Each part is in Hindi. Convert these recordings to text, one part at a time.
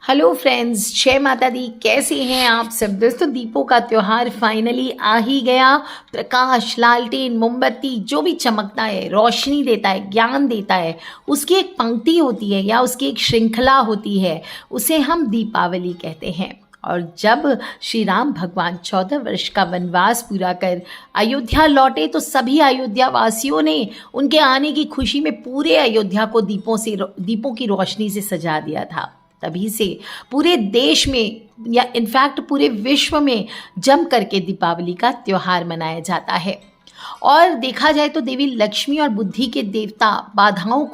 हेलो फ्रेंड्स, जय माता दी। कैसे हैं आप सब दोस्तों? दीपों का त्योहार फाइनली आ ही गया। प्रकाश, लालटेन, मोमबत्ती जो भी चमकता है, रोशनी देता है, ज्ञान देता है, उसकी एक पंक्ति होती है या उसकी एक श्रृंखला होती है, उसे हम दीपावली कहते हैं। और जब श्री राम भगवान 14 वर्ष का वनवास पूरा कर अयोध्या लौटे तो सभी अयोध्या वासियों ने उनके आने की खुशी में पूरे अयोध्या को दीपों की रोशनी से सजा दिया था। तभी से पूरे देश में या इनफैक्ट पूरे विश्व में जम करके दीपावली का त्योहार मनाया जाता है। और देखा जाए तो देवी लक्ष्मी और बुद्धि के देवता, बाधाओं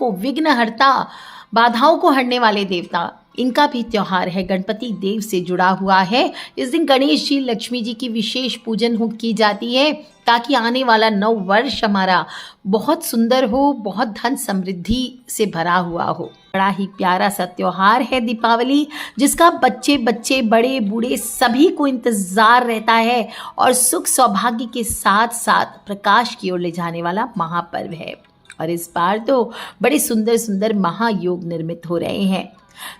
को हरने वाले देवता, इनका भी त्योहार है। गणपति देव से जुड़ा हुआ है। इस दिन गणेश जी, लक्ष्मी जी की विशेष पूजन की जाती है ताकि आने वाला नव वर्ष हमारा बहुत सुंदर हो, बहुत धन समृद्धि से भरा हुआ हो। बड़ा ही प्यारा सा त्योहार है दीपावली, जिसका बच्चे बच्चे, बड़े बूढ़े सभी को इंतजार रहता है और सुख सौभाग्य के साथ साथ प्रकाश की ओर ले जाने वाला महापर्व है। और इस बार तो बड़े सुंदर सुंदर महायोग निर्मित हो रहे हैं।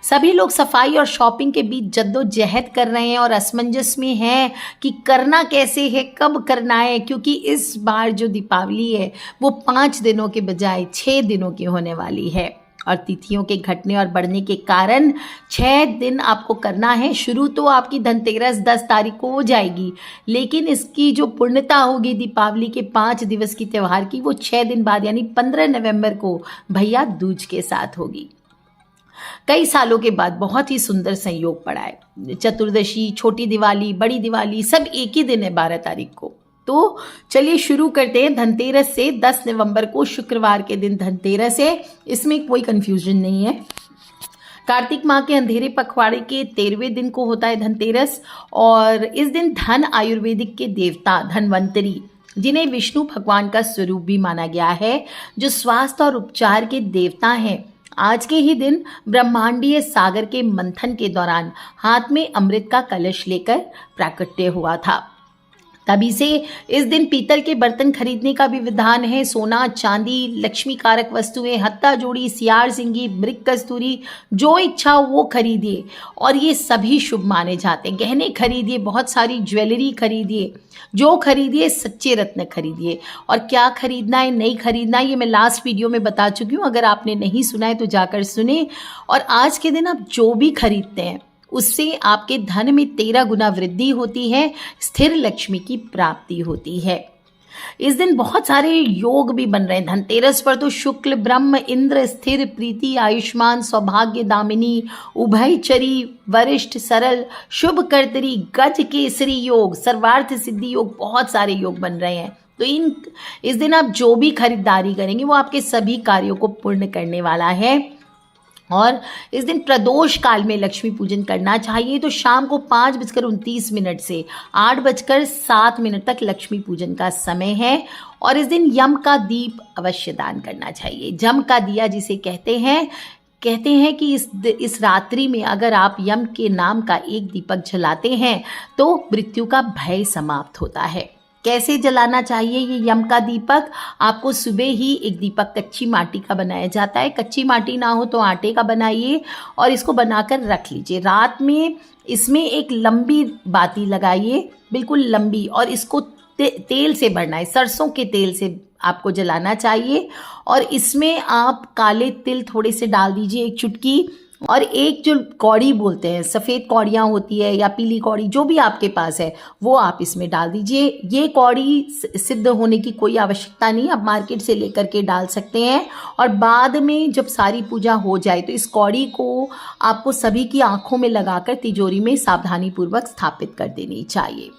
सभी लोग सफाई और शॉपिंग के बीच जद्दोजहद कर रहे हैं और असमंजस में हैं कि करना कैसे है, कब करना है, क्योंकि इस बार जो दीपावली है वो 5 दिनों के बजाय 6 दिनों की होने वाली है। और तिथियों के घटने और बढ़ने के कारण 6 दिन आपको करना है। शुरू तो आपकी धनतेरस 10 तारीख को हो जाएगी, लेकिन इसकी जो पूर्णता होगी दीपावली के 5 दिवस की त्यौहार की, वो 6 दिन बाद यानी 15 नवंबर को भैया दूज के साथ होगी। कई सालों के बाद बहुत ही सुंदर संयोग पड़ा है। चतुर्दशी, छोटी दिवाली, बड़ी दिवाली सब एक ही दिन है 12 तारीख को। तो चलिए शुरू करते हैं धनतेरस से। 10 नवंबर को शुक्रवार के दिन धनतेरस है, इसमें कोई कंफ्यूजन नहीं है। कार्तिक माह के अंधेरे पखवाड़े के 13वें दिन को होता है धनतेरस। और इस दिन धन आयुर्वेदिक के देवता धनवंतरी, जिन्हें विष्णु भगवान का स्वरूप भी माना गया है, जो स्वास्थ्य और उपचार के देवता हैं, आज के ही दिन ब्रह्मांडीय सागर के मंथन के दौरान हाथ में अमृत का कलश लेकर प्राकट्य हुआ था। तभी से इस दिन पीतल के बर्तन खरीदने का भी विधान है। सोना, चांदी, लक्ष्मी कारक वस्तुएं, हत्ता जोड़ी, सियार सिंगी, मृग कस्तूरी, जो इच्छा हो वो खरीदिए और ये सभी शुभ माने जाते हैं। गहने खरीदिए, बहुत सारी ज्वेलरी खरीदिए, जो खरीदिए सच्चे रत्न खरीदिए। और क्या खरीदना है, नहीं खरीदना है, ये मैं लास्ट वीडियो में बता चुकी हूँ। अगर आपने नहीं सुना है तो जाकर सुने। और आज के दिन आप जो भी खरीदते हैं उससे आपके धन में 13 गुना वृद्धि होती है, स्थिर लक्ष्मी की प्राप्ति होती है। इस दिन बहुत सारे योग भी बन रहे हैं। धनतेरस पर तो शुक्ल, ब्रह्म, इंद्र, स्थिर, प्रीति, आयुष्मान, सौभाग्य दामिनी, उभयचरी, वरिष्ठ, सरल, शुभ कर्तरी, गज केसरी योग, सर्वार्थ सिद्धि योग, बहुत सारे योग बन रहे हैं। तो इस दिन आप जो भी खरीदारी करेंगे वो आपके सभी कार्यों को पूर्ण करने वाला है। और इस दिन प्रदोष काल में लक्ष्मी पूजन करना चाहिए। तो शाम को 5:29 से 8:07 तक लक्ष्मी पूजन का समय है। और इस दिन यम का दीप अवश्य दान करना चाहिए। जम का दिया जिसे कहते हैं कि इस रात्रि में अगर आप यम के नाम का एक दीपक जलाते हैं तो मृत्यु का भय समाप्त होता है। कैसे जलाना चाहिए ये यम का दीपक? आपको सुबह ही एक दीपक कच्ची माटी का बनाया जाता है। कच्ची माटी ना हो तो आटे का बनाइए और इसको बनाकर रख लीजिए। रात में इसमें एक लंबी बाती लगाइए, बिल्कुल लंबी, और इसको तेल से भरना है, सरसों के तेल से आपको जलाना चाहिए। और इसमें आप काले तिल थोड़े से डाल दीजिए, एक चुटकी, और एक जो कौड़ी बोलते हैं, सफ़ेद कौड़ियाँ होती है या पीली कौड़ी, जो भी आपके पास है वो आप इसमें डाल दीजिए। ये कौड़ी सिद्ध होने की कोई आवश्यकता नहीं, आप मार्केट से लेकर के डाल सकते हैं। और बाद में जब सारी पूजा हो जाए तो इस कौड़ी को आपको सभी की आंखों में लगाकर तिजोरी में सावधानीपूर्वक स्थापित कर देनी चाहिए।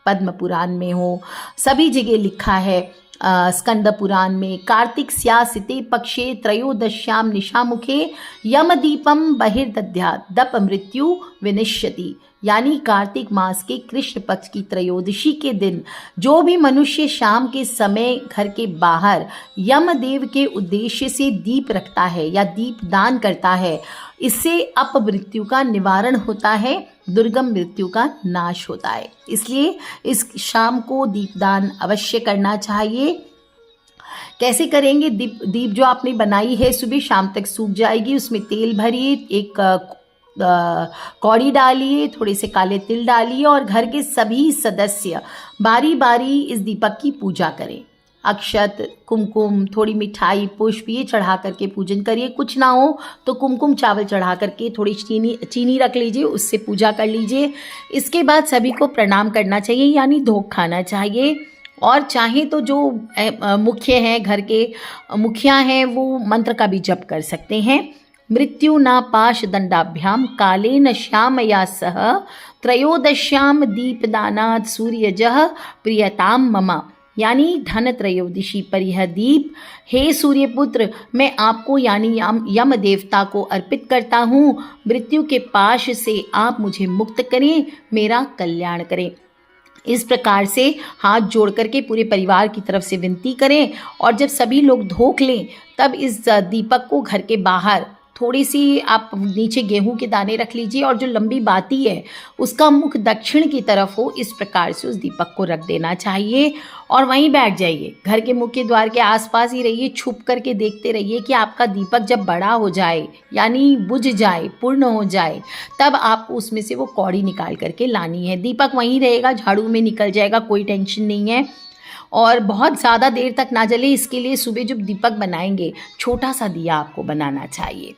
पद्म पुराण में हो, सभी जगह लिखा है, स्कंद पुराण में, कार्तिक स्यासिते पक्षे त्रयोदश्याम निशामुखे यमदीपम बहिर्दध्यात् दप मृत्यु विनिश्यति। यानी कार्तिक मास के कृष्ण पक्ष की त्रयोदशी के दिन जो भी मनुष्य शाम के समय घर के बाहर यमदेव के उद्देश्य से दीप रखता है या दीप दान करता है, इससे अपमृत्यु का निवारण होता है, दुर्गम मृत्यु का नाश होता है। इसलिए इस शाम को दीपदान अवश्य करना चाहिए। कैसे करेंगे? दीप जो आपने बनाई है सुबह शाम तक सूख जाएगी, उसमें तेल भरिए, एक कौड़ी डालिए, थोड़े से काले तिल डालिए और घर के सभी सदस्य बारी बारी इस दीपक की पूजा करें। अक्षत, कुमकुम, थोड़ी मिठाई, पुष्प ये चढ़ा करके पूजन करिए। कुछ ना हो तो कुमकुम चावल चढ़ा करके थोड़ी चीनी रख लीजिए, उससे पूजा कर लीजिए। इसके बाद सभी को प्रणाम करना चाहिए, यानी धोख खाना चाहिए। और चाहे तो जो मुख्य हैं, घर के मुखिया हैं, वो मंत्र का भी जप कर सकते हैं। मृत्यु न पाश दंडाभ्याम कालेन श्यामया सह त्रयोदश्याम दीपदानात् सूर्यजः प्रियताम मम, यानी धन त्रयोदशी पर यह दीप, हे सूर्यपुत्र, मैं आपको यानी यम देवता को अर्पित करता हूँ। मृत्यु के पाश से आप मुझे मुक्त करें, मेरा कल्याण करें। इस प्रकार से हाथ जोड़ करके पूरे परिवार की तरफ से विनती करें। और जब सभी लोग धोख लें तब इस दीपक को घर के बाहर थोड़ी सी आप नीचे गेहूं के दाने रख लीजिए और जो लंबी बाती है उसका मुख दक्षिण की तरफ हो, इस प्रकार से उस दीपक को रख देना चाहिए और वहीं बैठ जाइए। घर के मुख्य द्वार के आसपास ही रहिए, छुप करके देखते रहिए कि आपका दीपक जब बड़ा हो जाए यानी बुझ जाए, पूर्ण हो जाए, तब आपको उसमें से वो कौड़ी निकाल करके लानी है। दीपक वहीं रहेगा, झाड़ू में निकल जाएगा, कोई टेंशन नहीं है। और बहुत ज़्यादा देर तक ना जले, इसके लिए सुबह जब दीपक बनाएंगे छोटा सा दिया आपको बनाना चाहिए।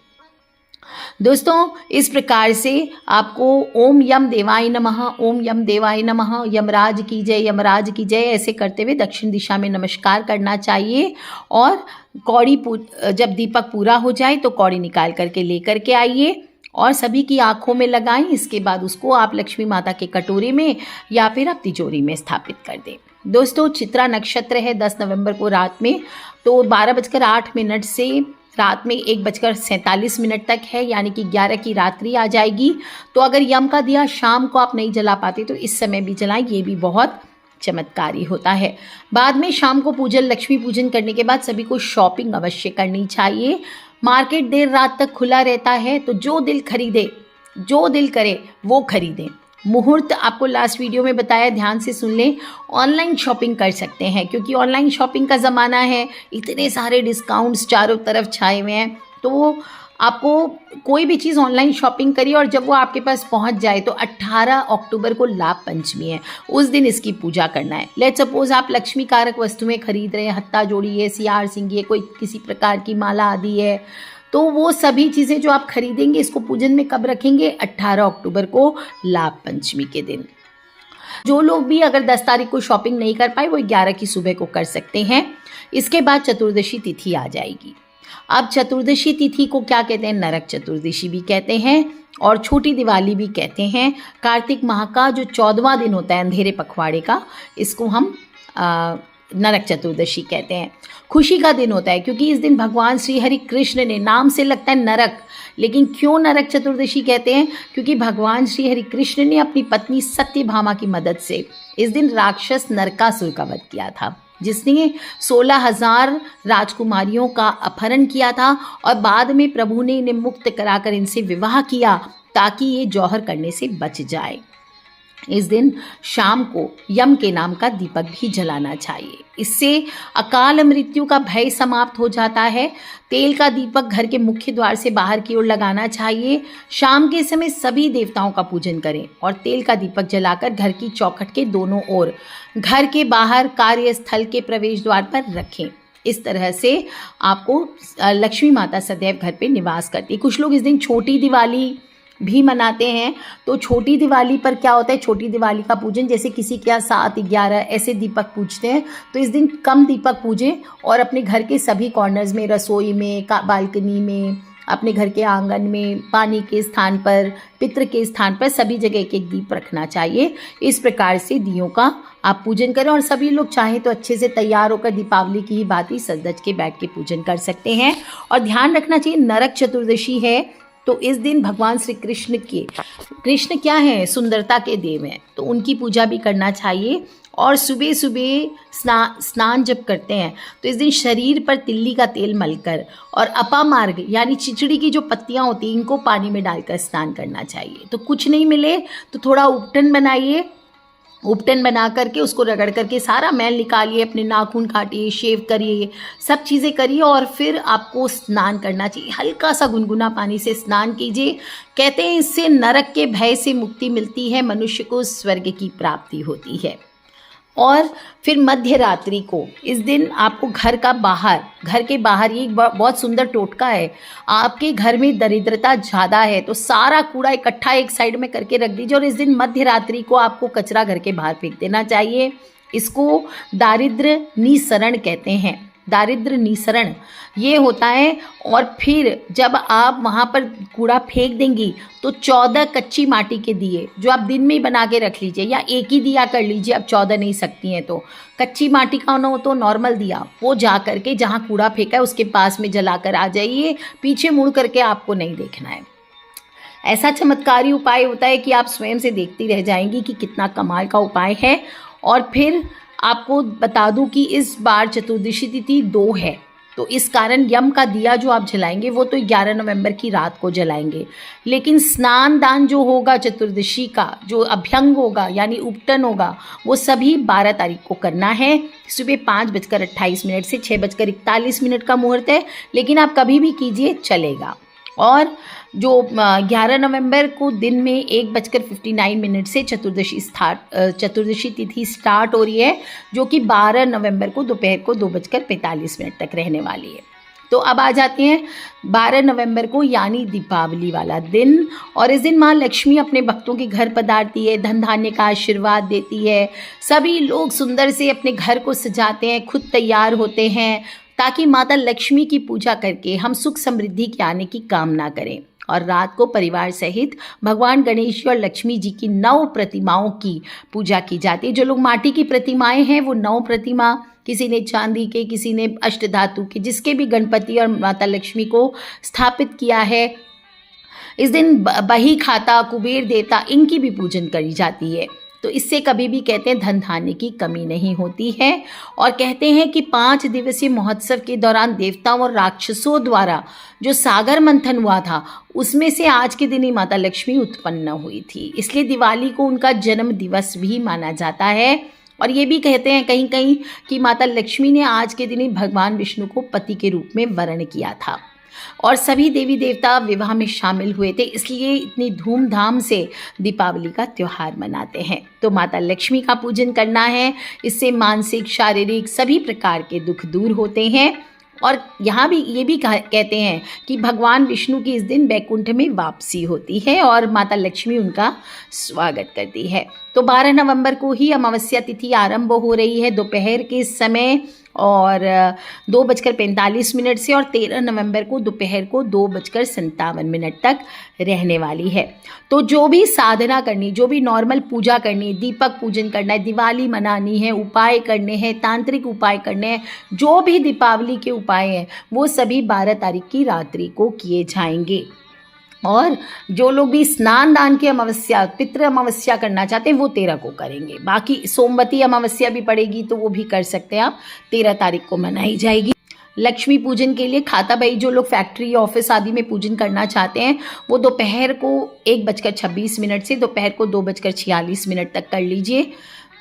दोस्तों, इस प्रकार से आपको ओम यम देवाय नमः, ओम यम देवाय नमः, यमराज की जय, यमराज की जय ऐसे करते हुए दक्षिण दिशा में नमस्कार करना चाहिए। और कौड़ी जब दीपक पूरा हो जाए तो कौड़ी निकाल करके लेकर के आइए और सभी की आंखों में लगाएं। इसके बाद उसको आप लक्ष्मी माता के कटोरे में या फिर आप तिजोरी में स्थापित कर दें। दोस्तों, चित्रा नक्षत्र है 10 नवंबर को रात में, तो 12:08 से रात में 1:47 तक है, यानी कि 11 की रात्रि आ जाएगी। तो अगर यम का दिया शाम को आप नहीं जला पाते तो इस समय भी जलाएं, ये भी बहुत चमत्कारी होता है। बाद में शाम को पूजन, लक्ष्मी पूजन करने के बाद सभी को शॉपिंग अवश्य करनी चाहिए। मार्केट देर रात तक खुला रहता है, तो जो दिल खरीदे, जो दिल करे वो खरीदें। मुहूर्त आपको लास्ट वीडियो में बताया, ध्यान से सुन लें। ऑनलाइन शॉपिंग कर सकते हैं क्योंकि ऑनलाइन शॉपिंग का ज़माना है, इतने सारे डिस्काउंट्स चारों तरफ छाए हुए हैं। तो आपको कोई भी चीज़ ऑनलाइन शॉपिंग करिए और जब वो आपके पास पहुंच जाए तो 18 अक्टूबर को लाभ पंचमी है, उस दिन इसकी पूजा करना है। लेट सपोज आप लक्ष्मी कारक वस्तुएं खरीद रहे हैं, हत्ता जोड़ी है, सियार सिंगी है, कोई किसी प्रकार की माला आदि है, तो वो सभी चीज़ें जो आप खरीदेंगे इसको पूजन में कब रखेंगे? 18 अक्टूबर को लाभ पंचमी के दिन। जो लोग भी अगर 10 तारीख को शॉपिंग नहीं कर पाए वो 11 की सुबह को कर सकते हैं। इसके बाद चतुर्दशी तिथि आ जाएगी। अब चतुर्दशी तिथि को क्या कहते हैं? नरक चतुर्दशी भी कहते हैं और छोटी दिवाली भी कहते हैं। कार्तिक माह का जो 14वां दिन होता है अंधेरे पखवाड़े का, इसको हम नरक चतुर्दशी कहते हैं। खुशी का दिन होता है क्योंकि इस दिन भगवान श्री हरि कृष्ण ने, नाम से लगता है नरक, लेकिन क्यों नरक चतुर्दशी कहते हैं? क्योंकि भगवान श्री हरि कृष्ण ने अपनी पत्नी सत्यभामा की मदद से इस दिन राक्षस नरकासुर का वध किया था, जिसने 16,000 राजकुमारियों का अपहरण किया था और बाद में प्रभु ने इन्हें मुक्त कराकर इनसे विवाह किया ताकि ये जौहर करने से बच जाए। इस दिन शाम को यम के नाम का दीपक भी जलाना चाहिए, इससे अकाल मृत्यु का भय समाप्त हो जाता है। तेल का दीपक घर के मुख्य द्वार से बाहर की ओर लगाना चाहिए। शाम के समय सभी देवताओं का पूजन करें और तेल का दीपक जलाकर घर की चौखट के दोनों ओर, घर के बाहर, कार्यस्थल के प्रवेश द्वार पर रखें। इस तरह से आपको लक्ष्मी माता सदैव घर पे निवास करती है। कुछ लोग इस दिन छोटी दिवाली भी मनाते हैं, तो छोटी दिवाली पर क्या होता है? छोटी दिवाली का पूजन, जैसे किसी के यहाँ 7-11 ऐसे दीपक पूजते हैं, तो इस दिन कम दीपक पूजें और अपने घर के सभी कॉर्नर्स में, रसोई में, बालकनी में, अपने घर के आंगन में, पानी के स्थान पर, पितृ के स्थान पर, सभी जगह एक एक दीप रखना चाहिए। इस प्रकार से दियों का आप पूजन करें और सभी लोग चाहें तो अच्छे से तैयार होकर दीपावली की ही बात ही सज धज के बैठ के पूजन कर सकते हैं। और ध्यान रखना चाहिए, नरक चतुर्दशी है तो इस दिन भगवान श्री कृष्ण क्या है? सुंदरता के देव हैं, तो उनकी पूजा भी करना चाहिए। और सुबह सुबह स्नान जब करते हैं तो इस दिन शरीर पर तिल्ली का तेल मलकर और अपामार्ग यानी चिचड़ी की जो पत्तियां होती हैं इनको पानी में डालकर स्नान करना चाहिए। तो कुछ नहीं मिले तो थोड़ा उपटन बनाइए उपटन बना करके उसको रगड़ करके सारा मैल निकालिए, अपने नाखून काटिए, शेव करिए, सब चीज़ें करिए और फिर आपको स्नान करना चाहिए। हल्का सा गुनगुना पानी से स्नान कीजिए। कहते हैं इससे नरक के भय से मुक्ति मिलती है, मनुष्य को स्वर्ग की प्राप्ति होती है। और फिर मध्य रात्रि को इस दिन आपको घर के बाहर, ये एक बहुत सुंदर टोटका है। आपके घर में दरिद्रता ज़्यादा है तो सारा कूड़ा इकट्ठा एक साइड में करके रख दीजिए और इस दिन मध्य रात्रि को आपको कचरा घर के बाहर फेंक देना चाहिए। इसको दारिद्र्य निसरण कहते हैं। दारिद्र्य निसरण ये होता है। और फिर जब आप वहाँ पर कूड़ा फेंक देंगी तो 14 कच्ची माटी के दिए जो आप दिन में ही बना के रख लीजिए, या एक ही दिया कर लीजिए, अब 14 नहीं सकती हैं तो कच्ची माटी का ना हो तो नॉर्मल दिया, वो जा करके जहाँ कूड़ा फेंका है उसके पास में जला कर आ जाइए। पीछे मुड़ करके आपको नहीं देखना है। ऐसा चमत्कारी उपाय होता है कि आप स्वयं से देखती रह जाएंगी कि कितना कमाल का उपाय है। और फिर आपको बता दूं कि इस बार चतुर्दशी तिथि 2 है, तो इस कारण यम का दिया जो आप जलाएंगे वो तो 11 नवंबर की रात को जलाएंगे, लेकिन स्नान दान जो होगा चतुर्दशी का, जो अभ्यंग होगा यानी उपटन होगा, वो सभी 12 तारीख को करना है। सुबह 5:28 से 6:41 का मुहूर्त है, लेकिन आप कभी भी कीजिए चलेगा। और जो 11 नवंबर को दिन में 1:59 से चतुर्दशी तिथि स्टार्ट हो रही है, जो कि 12 नवंबर को दोपहर को 2:45 तक रहने वाली है। तो अब आ जाते हैं 12 नवंबर को यानी दीपावली वाला दिन। और इस दिन माँ लक्ष्मी अपने भक्तों के घर पधारती है, धन धान्य का आशीर्वाद देती है। सभी लोग सुंदर से अपने घर को सजाते हैं, खुद तैयार होते हैं ताकि माता लक्ष्मी की पूजा करके हम सुख समृद्धि के आने की कामना करें। और रात को परिवार सहित भगवान गणेश और लक्ष्मी जी की 9 प्रतिमाओं की पूजा की जाती है। जो लोग माटी की प्रतिमाएं हैं वो 9 प्रतिमा, किसी ने चांदी के, किसी ने अष्टधातु के, जिसके भी गणपति और माता लक्ष्मी को स्थापित किया है। इस दिन बही खाता, कुबेर देवता, इनकी भी पूजन करी जाती है। तो इससे कभी भी कहते हैं धन धान्य की कमी नहीं होती है। और कहते हैं कि 5 दिवसीय महोत्सव के दौरान देवताओं और राक्षसों द्वारा जो सागर मंथन हुआ था, उसमें से आज के दिन ही माता लक्ष्मी उत्पन्न हुई थी। इसलिए दिवाली को उनका जन्म दिवस भी माना जाता है। और ये भी कहते हैं कहीं कहीं कि माता लक्ष्मी ने आज के दिन ही भगवान विष्णु को पति के रूप में वर्ण किया था। और सभी देवी देवता विवाह में शामिल हुए थे, इसलिए इतनी धूमधाम से दीपावली का त्यौहार मनाते हैं। तो माता लक्ष्मी का पूजन करना है, इससे मानसिक, शारीरिक सभी प्रकार के दुख दूर होते हैं। और यहाँ भी ये भी कहते हैं कि भगवान विष्णु की इस दिन बैकुंठ में वापसी होती है और माता लक्ष्मी उनका स्वागत करती है। तो 12 नवंबर को ही अमावस्या तिथि आरंभ हो रही है दोपहर के समय और 2:45 से, और 13 नवंबर को दोपहर को 2:57 तक रहने वाली है। तो जो भी साधना करनी, जो भी नॉर्मल पूजा करनी, दीपक पूजन करना है, दिवाली मनानी है, उपाय करने हैं, तांत्रिक उपाय करने हैं, जो भी दीपावली के उपाय हैं वो सभी 12 तारीख की रात्रि को किए जाएंगे। और जो लोग भी स्नान दान की अमावस्या, पितृ अमावस्या करना चाहते हैं वो 13 को करेंगे। बाकी सोमवती अमावस्या भी पड़ेगी तो वो भी कर सकते हैं आप, 13 तारीख को मनाई जाएगी। लक्ष्मी पूजन के लिए खाता भाई जो लोग फैक्ट्री, ऑफिस आदि में पूजन करना चाहते हैं वो दोपहर को 1:26 से दोपहर को 2:46 तक कर लीजिए।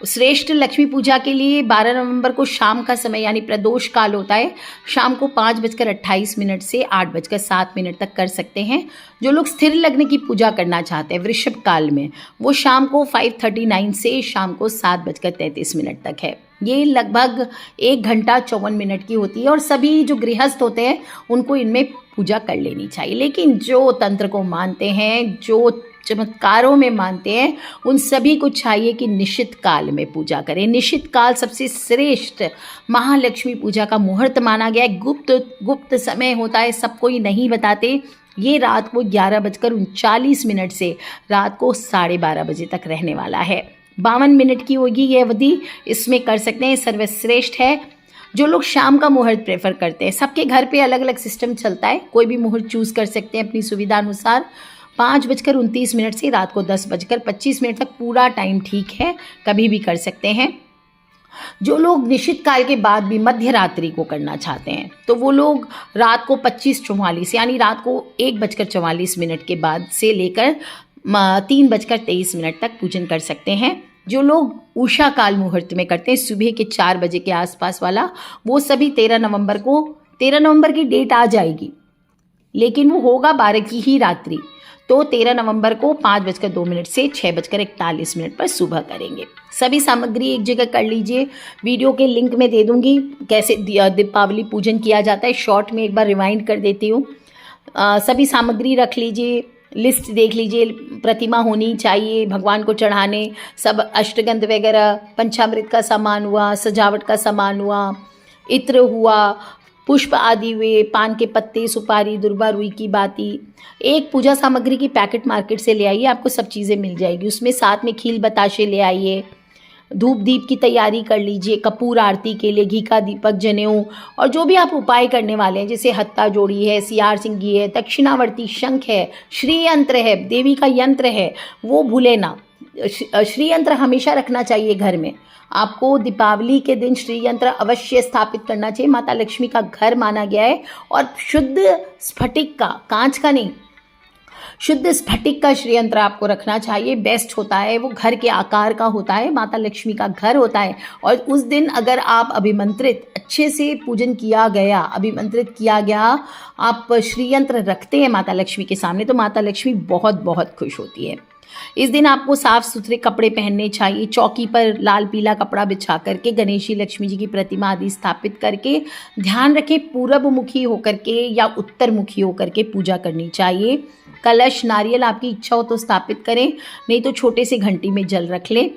श्रेष्ठ लक्ष्मी पूजा के लिए 12 नवंबर को शाम का समय यानी प्रदोष काल होता है, शाम को 5:28 से 8:07 तक कर सकते हैं। जो लोग स्थिर लग्न की पूजा करना चाहते हैं वृषभ काल में, वो शाम को 5:39 से शाम को 7:33 तक है। ये लगभग 1 घंटा 54 मिनट की होती है और सभी जो गृहस्थ होते हैं उनको इनमें पूजा कर लेनी चाहिए। लेकिन जो तंत्र को मानते हैं, जो चमत्कारों में मानते हैं, उन सभी को चाहिए कि निश्चित काल में पूजा करें। निश्चित काल सबसे श्रेष्ठ महालक्ष्मी पूजा का मुहूर्त माना गया है। गुप्त समय होता है, सबको ही नहीं बताते। ये रात को 11:39 से रात को 12:30 बजे तक रहने वाला है। 52 मिनट की होगी ये अवधि, इसमें कर सकते हैं, सर्वश्रेष्ठ है। जो लोग शाम का मुहूर्त प्रेफर करते हैं, सबके घर पे अलग अलग सिस्टम चलता है, कोई भी मुहूर्त चूज़ कर सकते हैं अपनी सुविधा अनुसार। 5:29 से रात को 10:25 तक पूरा टाइम ठीक है, कभी भी कर सकते हैं। जो लोग निश्चित काल के बाद भी मध्य रात्रि को करना चाहते हैं तो वो लोग रात को 25:44 यानी रात को 1:44 के बाद से लेकर 3:23 तक पूजन कर सकते हैं। जो लोग उषा काल मुहूर्त में करते हैं, सुबह के 4 बजे के आसपास वाला, वो सभी 13 नवंबर की डेट आ जाएगी, लेकिन वो होगा 12 की ही रात्रि। तो 13 नवंबर को 5:02 से 6:41 पर सुबह करेंगे। सभी सामग्री एक जगह कर लीजिए। वीडियो के लिंक में दे दूंगी कैसे दीपावली पूजन किया जाता है, शॉर्ट में एक बार रिवाइंड कर देती हूँ। सभी सामग्री रख लीजिए, लिस्ट देख लीजिए, प्रतिमा होनी चाहिए भगवान को चढ़ाने, सब अष्टगंध वगैरह, पंचामृत का सामान हुआ, सजावट का सामान हुआ, इत्र हुआ, पुष्प आदि हुए, पान के पत्ते, सुपारी, दुर्बा, रुई की बाती। एक पूजा सामग्री की पैकेट मार्केट से ले आइए, आपको सब चीज़ें मिल जाएगी। उसमें साथ में खील बताशे ले आइए। धूप दीप की तैयारी कर लीजिए, कपूर आरती के लिए घी का दीपक, जनेऊ, और जो भी आप उपाय करने वाले हैं, जैसे हत्ता जोड़ी है, सियार सिंगी है, दक्षिणावर्ती शंख है, श्री यंत्र है, देवी का यंत्र है, वो भूले ना। श्री यंत्र हमेशा रखना चाहिए घर में। आपको दीपावली के दिन श्री यंत्र अवश्य स्थापित करना चाहिए। माता लक्ष्मी का घर माना गया है, और शुद्ध स्फटिक का, कांच का नहीं, शुद्ध स्फटिक का श्री यंत्र आपको रखना चाहिए। बेस्ट होता है, वो घर के आकार का होता है, माता लक्ष्मी का घर होता है। और उस दिन अगर आप अभिमंत्रित, अच्छे से पूजन किया गया, अभिमंत्रित किया गया, आप श्री यंत्र रखते हैं माता लक्ष्मी के सामने, तो माता लक्ष्मी बहुत बहुत खुश होती है। इस दिन आपको साफ सुथरे कपड़े पहनने चाहिए। चौकी पर लाल पीला कपड़ा बिछा करके गणेश जी, लक्ष्मी जी की प्रतिमा आदि स्थापित करके, ध्यान रखें पूरब मुखी होकर के या उत्तर मुखी होकर के पूजा करनी चाहिए। कलश, नारियल आपकी इच्छा हो तो स्थापित करें, नहीं तो छोटे से घंटी में जल रख लें।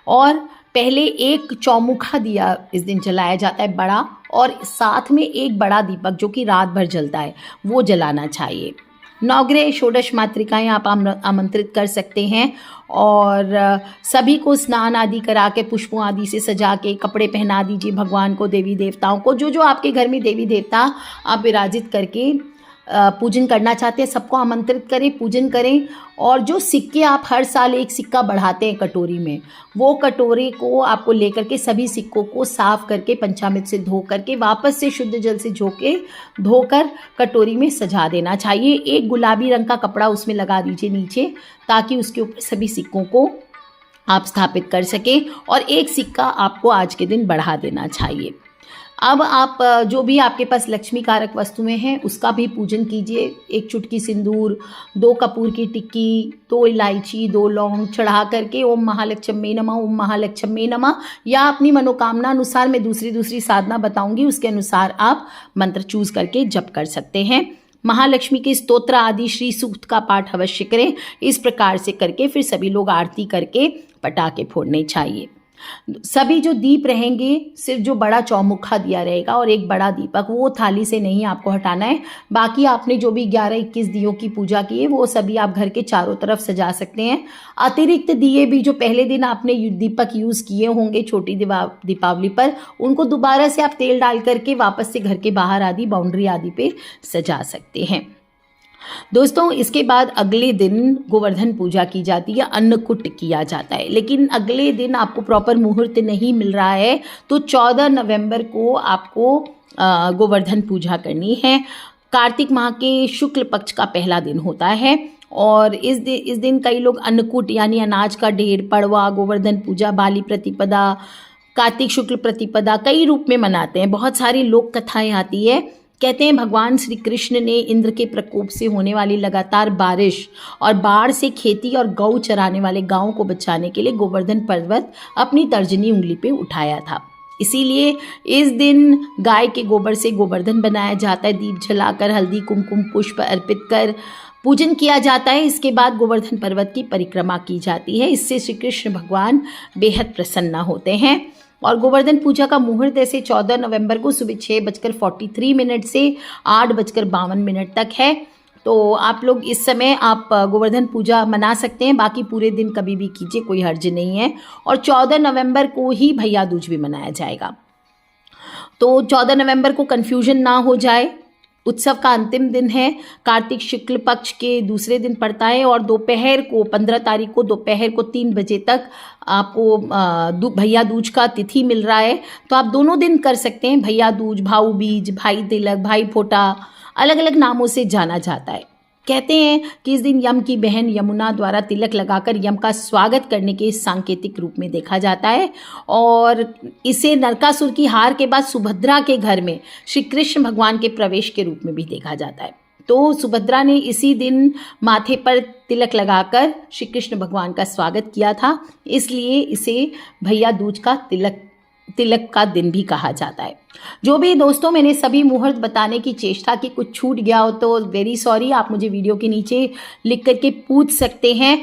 और पहले एक चौमुखा दिया इस दिन जलाया जाता है बड़ा, और साथ में एक बड़ा दीपक जो कि रात भर जलता है, वो जलाना चाहिए। नवग्रह षोडश मातृकाएँ आप आमंत्रित कर सकते हैं, और सभी को स्नान आदि करा के, पुष्पों आदि से सजा के, कपड़े पहना दीजिए भगवान को, देवी देवताओं को, जो जो आपके घर में देवी देवता आप विराजित करके पूजन करना चाहते हैं, सबको आमंत्रित करें, पूजन करें। और जो सिक्के आप हर साल एक सिक्का बढ़ाते हैं कटोरी में, वो कटोरे को आपको लेकर के सभी सिक्कों को साफ करके, पंचामृत से धो करके, वापस से शुद्ध जल से धोकर कटोरी में सजा देना चाहिए। एक गुलाबी रंग का कपड़ा उसमें लगा दीजिए नीचे, ताकि उसके ऊपर सभी सिक्कों को आप स्थापित कर सकें, और एक सिक्का आपको आज के दिन बढ़ा देना चाहिए। अब आप जो भी आपके पास लक्ष्मी कारक वस्तुएं हैं उसका भी पूजन कीजिए। एक चुटकी सिंदूर, 2 कपूर की टिक्की, 2 इलायची, 2 लौंग चढ़ा करके ओम महालक्ष्मी नमः, ओम महालक्ष्मी नमः, या अपनी मनोकामना अनुसार, मैं दूसरी साधना बताऊंगी, उसके अनुसार आप मंत्र चूज करके जप कर सकते हैं। महालक्ष्मी के स्तोत्र आदि, श्री सूक्त का पाठ अवश्य करें। इस प्रकार से करके फिर सभी लोग आरती करके पटाखे फोड़ने चाहिए। सभी जो दीप रहेंगे, सिर्फ जो बड़ा चौमुखा दिया रहेगा और एक बड़ा दीपक, वो थाली से नहीं आपको हटाना है। बाकी आपने जो भी 11-21 दियों की पूजा की है, वो सभी आप घर के चारों तरफ सजा सकते हैं। अतिरिक्त दिए भी जो पहले दिन आपने दीपक यूज़ किए होंगे छोटी दीपावली पर, उनको दोबारा से आप तेल डाल करके वापस से घर के बाहर आदि, बाउंड्री आदि पे सजा सकते हैं। दोस्तों, इसके बाद अगले दिन गोवर्धन पूजा की जाती है, अन्नकूट किया जाता है। लेकिन अगले दिन आपको प्रॉपर मुहूर्त नहीं मिल रहा है, तो 14 नवंबर को आपको गोवर्धन पूजा करनी है। कार्तिक माह के शुक्ल पक्ष का पहला दिन होता है, और इस दिन कई लोग अन्नकूट यानी अनाज का ढेर, पड़वा, गोवर्धन पूजा, बाली प्रतिपदा, कार्तिक शुक्ल प्रतिपदा कई रूप में मनाते हैं। बहुत सारी लोक कथाएं आती है। कहते हैं भगवान श्री कृष्ण ने इंद्र के प्रकोप से होने वाली लगातार बारिश और बाढ़ से खेती और गौ चराने वाले गांवों को बचाने के लिए गोवर्धन पर्वत अपनी तर्जनी उंगली पे उठाया था। इसीलिए इस दिन गाय के गोबर से गोवर्धन बनाया जाता है। दीप जलाकर, हल्दी कुमकुम पुष्प अर्पित कर पूजन किया जाता है। इसके बाद गोवर्धन पर्वत की परिक्रमा की जाती है। इससे श्री कृष्ण भगवान बेहद प्रसन्न होते हैं। और गोवर्धन पूजा का मुहूर्त ऐसे 14 नवंबर को सुबह 6:43 से 8:52 तक है। तो आप लोग इस समय आप गोवर्धन पूजा मना सकते हैं, बाकी पूरे दिन कभी भी कीजिए, कोई हर्ज नहीं है। और 14 नवंबर को ही भैया दूज भी मनाया जाएगा। तो 14 नवंबर को कन्फ्यूजन ना हो जाए, उत्सव का अंतिम दिन है, कार्तिक शुक्ल पक्ष के दूसरे दिन पड़ता है, और दोपहर को 15 तारीख को दोपहर को 3 बजे तक आपको भैया दूज का तिथि मिल रहा है। तो आप दोनों दिन कर सकते हैं, भैया दूज, भाऊ बीज, भाई तिलक, भाई फोटा, अलग अलग नामों से जाना जाता है। कहते हैं कि इस दिन यम की बहन यमुना द्वारा तिलक लगाकर यम का स्वागत करने के सांकेतिक रूप में देखा जाता है और इसे नरकासुर की हार के बाद सुभद्रा के घर में श्री कृष्ण भगवान के प्रवेश के रूप में भी देखा जाता है। तो सुभद्रा ने इसी दिन माथे पर तिलक लगाकर श्री कृष्ण भगवान का स्वागत किया था, इसलिए इसे भैया दूज का तिलक का दिन भी कहा जाता है। जो भी दोस्तों मैंने सभी मुहूर्त बताने की चेष्टा की, कुछ छूट गया हो तो वेरी सॉरी, आप मुझे वीडियो के नीचे लिख करके पूछ सकते हैं।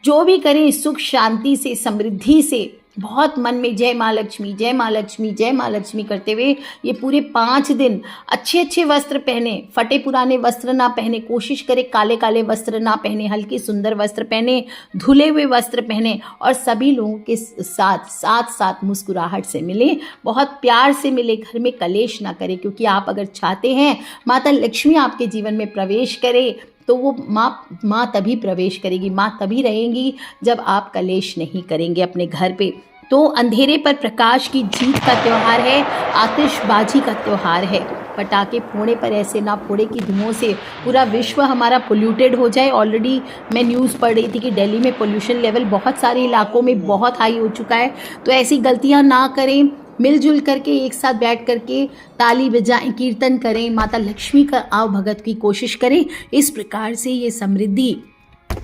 जो भी करें सुख शांति से, समृद्धि से, बहुत मन में जय माँ लक्ष्मी, जय माँ लक्ष्मी, जय माँ लक्ष्मी करते हुए ये पूरे 5 दिन अच्छे अच्छे वस्त्र पहने, फटे पुराने वस्त्र ना पहने, कोशिश करें काले काले वस्त्र ना पहने, हल्के सुंदर वस्त्र पहने, धुले हुए वस्त्र पहने और सभी लोगों के साथ मुस्कुराहट से मिले, बहुत प्यार से मिले, घर में कलेश ना करें। क्योंकि आप अगर चाहते हैं माता लक्ष्मी आपके जीवन में प्रवेश करे तो वो माँ तभी प्रवेश करेगी, माँ तभी रहेंगी जब आप कलेश नहीं करेंगे अपने घर पे। तो अंधेरे पर प्रकाश की जीत का त्यौहार है, आतिशबाजी का त्यौहार है। पटाखे फोड़े पर ऐसे ना फोड़े कि धुओं से पूरा विश्व हमारा पोल्यूटेड हो जाए। ऑलरेडी मैं न्यूज़ पढ़ रही थी कि दिल्ली में पोल्यूशन लेवल बहुत सारे इलाकों में बहुत हाई हो चुका है। तो ऐसी गलतियाँ ना करें, मिलजुल करके एक साथ बैठ करके ताली बजाएं, कीर्तन करें, माता लक्ष्मी का आवभगत की कोशिश करें। इस प्रकार से ये समृद्धि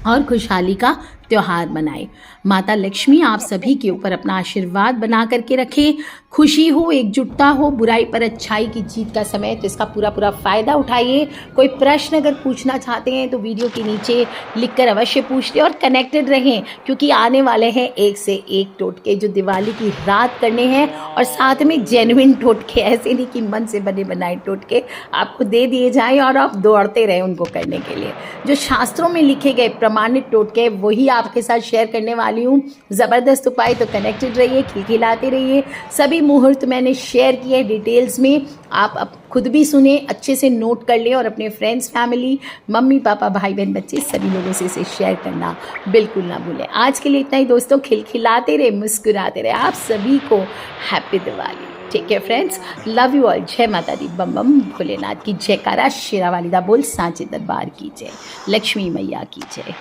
और खुशहाली का त्योहार मनाएं। माता लक्ष्मी आप सभी के ऊपर अपना आशीर्वाद बना करके रखे, खुशी हो, एकजुटता हो, बुराई पर अच्छाई की जीत का समय, तो इसका पूरा फ़ायदा उठाइए। कोई प्रश्न अगर पूछना चाहते हैं तो वीडियो के नीचे लिखकर अवश्य पूछते और कनेक्टेड रहें, क्योंकि आने वाले हैं एक से एक टोटके जो दिवाली की रात करने हैं और साथ में जेन्युइन टोटके, ऐसे नहीं कि मन से बने बनाए टोटके आपको दे दिए जाएं और आप दौड़ते रहें उनको करने के लिए। जो शास्त्रों में लिखे गए प्रमाणित टोटके वही आपके साथ शेयर करने वाली हूँ। ज़बरदस्त उपाय, तो कनेक्टेड रहिए, खिलखिलाते रहिए। सभी मुहूर्त मैंने शेयर किए डिटेल्स में, आप अब खुद भी सुने, अच्छे से नोट कर लें और अपने फ्रेंड्स, फैमिली, मम्मी पापा, भाई बहन, बच्चे सभी लोगों से इसे शेयर करना बिल्कुल ना भूलें। आज के लिए इतना ही दोस्तों, खिलखिलाते रहे, मुस्कुराते रहे। आप सभी को हैप्पी दिवाली। ठीक है फ्रेंड्स, लव यू ऑल। जय माता दी, बम बम भोलेनाथ की जयकारा, शेरा वालिदा बोल, सांचे दरबार की जय, लक्ष्मी मैया की जय।